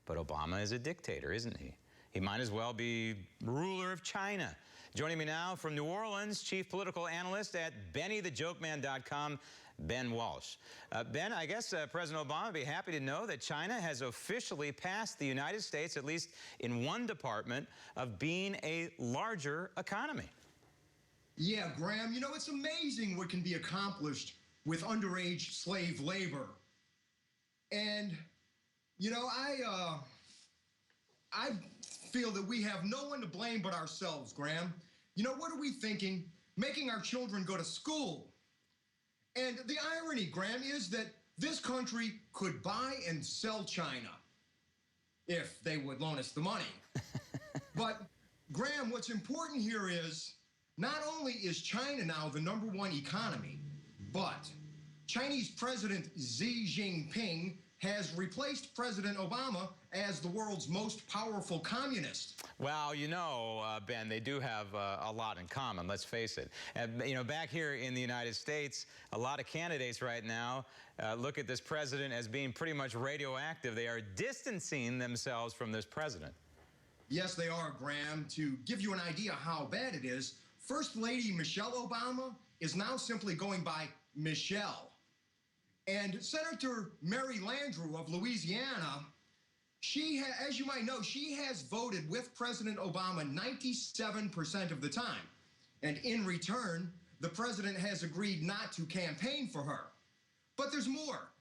But Obama is a dictator, isn't he? He might as well be ruler of China. Joining me now from New Orleans, chief political analyst at BennyTheJokeman.com, Ben Walsh. Ben, I guess President Obama would be happy to know that China has officially passed the United States, at least in one department, of being a larger economy. Yeah, Graham, you know, it's amazing what can be accomplished with underage slave labor. And, you know, I feel that we have no one to blame but ourselves, Graham. You know, what are we thinking? Making our children go to school. And the irony, Graham, is that this country could buy and sell China if they would loan us the money. But, Graham, what's important here is not only is China now the #1 economy, but Chinese President Xi Jinping has replaced President Obama as the world's most powerful communist. Well, you know, Ben, they do have a lot in common, let's face it. You know, back here in the United States, a lot of candidates right now look at this president as being pretty much radioactive. They are distancing themselves from this president. Yes, they are, Graham. To give you an idea how bad it is, First Lady Michelle Obama is now simply going by Michelle. And Senator Mary Landrieu of Louisiana, as you might know, she has voted with President Obama 97% of the time. And in return, the president has agreed not to campaign for her. But there's more.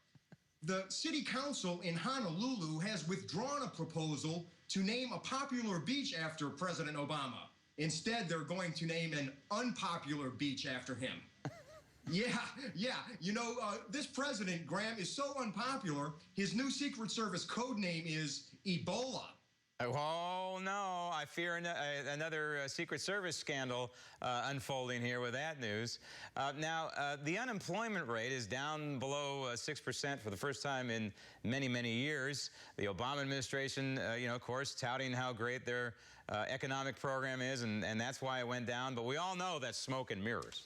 The city council in Honolulu has withdrawn a proposal to name a popular beach after President Obama. Instead, they're going to name an unpopular beach after him. Yeah. You know, this president, Graham, is so unpopular, his new Secret Service code name is Ebola. Oh, no, I fear another Secret Service scandal unfolding here with that news. Now, the unemployment rate is down below 6% for the first time in many, many years. The Obama administration, you know, of course, touting how great their economic program is, and that's why it went down. But we all know that's smoke and mirrors.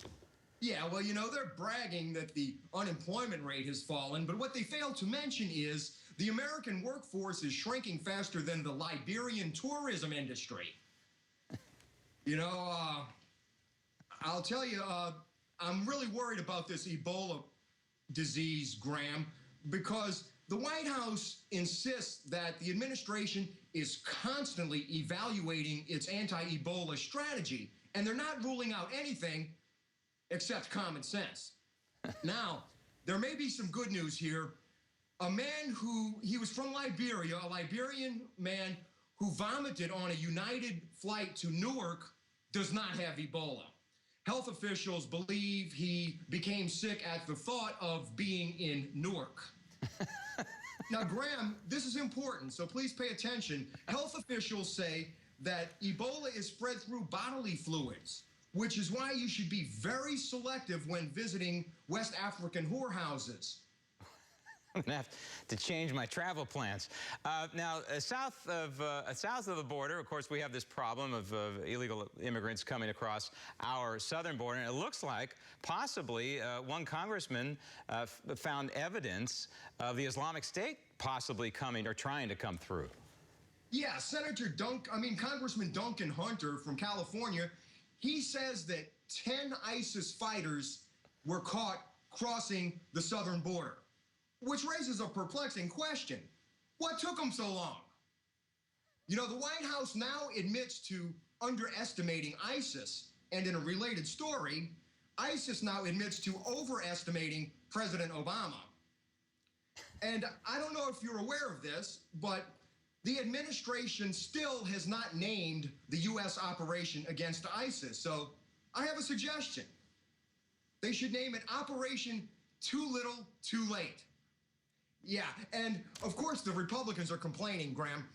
Yeah, well, you know, they're bragging that the unemployment rate has fallen, but what they fail to mention is the American workforce is shrinking faster than the Liberian tourism industry. You know, I'll tell you, I'm really worried about this Ebola disease, Graham, because the White House insists that the administration is constantly evaluating its anti-Ebola strategy, and they're not ruling out anything except common sense. Now, there may be some good news here. A man he was from Liberia, a Liberian man who vomited on a United flight to Newark does not have Ebola. Health officials believe he became sick at the thought of being in Newark. Now, Graham, this is important, so please pay attention. Health officials say that Ebola is spread through bodily fluids, which is why you should be very selective when visiting West African whorehouses. I'm going to have to change my travel plans. Now, south of the border, of course, we have this problem of illegal immigrants coming across our southern border. And it looks like possibly one congressman found evidence of the Islamic State possibly coming or trying to come through. Yeah, Congressman Duncan Hunter from California, he says that 10 ISIS fighters were caught crossing the southern border, which raises a perplexing question. What took them so long? You know, the White House now admits to underestimating ISIS, and in a related story, ISIS now admits to overestimating President Obama. And I don't know if you're aware of this, but the administration still has not named the U.S. operation against ISIS. So I have a suggestion. They should name it Operation Too Little, Too Late. Yeah, and of course the Republicans are complaining, Graham.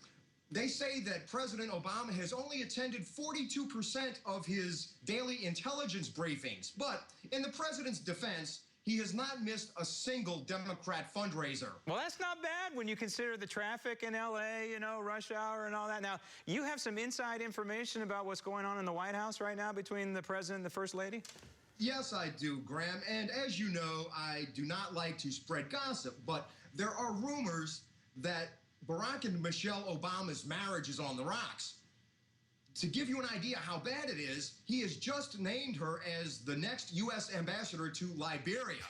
They say that President Obama has only attended 42% of his daily intelligence briefings. But in the president's defense, he has not missed a single Democrat fundraiser. Well, that's not bad when you consider the traffic in L.A., you know, rush hour and all that. Now, you have some inside information about what's going on in the White House right now between the president and the First Lady? Yes, I do, Graham. And as you know, I do not like to spread gossip, but there are rumors that Barack and Michelle Obama's marriage is on the rocks. To give you an idea how bad it is, he has just named her as the next U.S. ambassador to Liberia.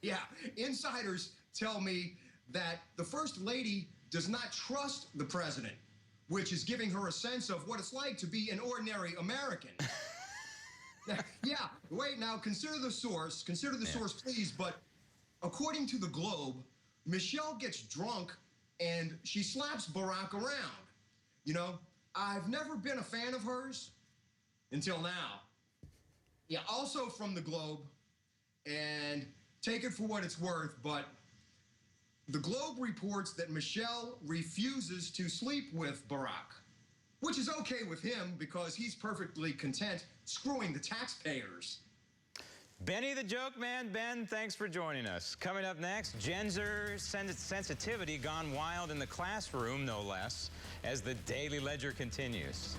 Yeah, insiders tell me that the First Lady does not trust the president, which is giving her a sense of what it's like to be an ordinary American. Yeah, wait, now consider the source, please, but according to the Globe, Michelle gets drunk and she slaps Barack around. You know, I've never been a fan of hers until now. Yeah, also from the Globe, and take it for what it's worth, but the Globe reports that Michelle refuses to sleep with Barack, which is okay with him because he's perfectly content screwing the taxpayers. Benny the Joke Man. Ben, thanks for joining us. Coming up next, Gen Zer sensitivity gone wild in the classroom, no less, as the Daily Ledger continues.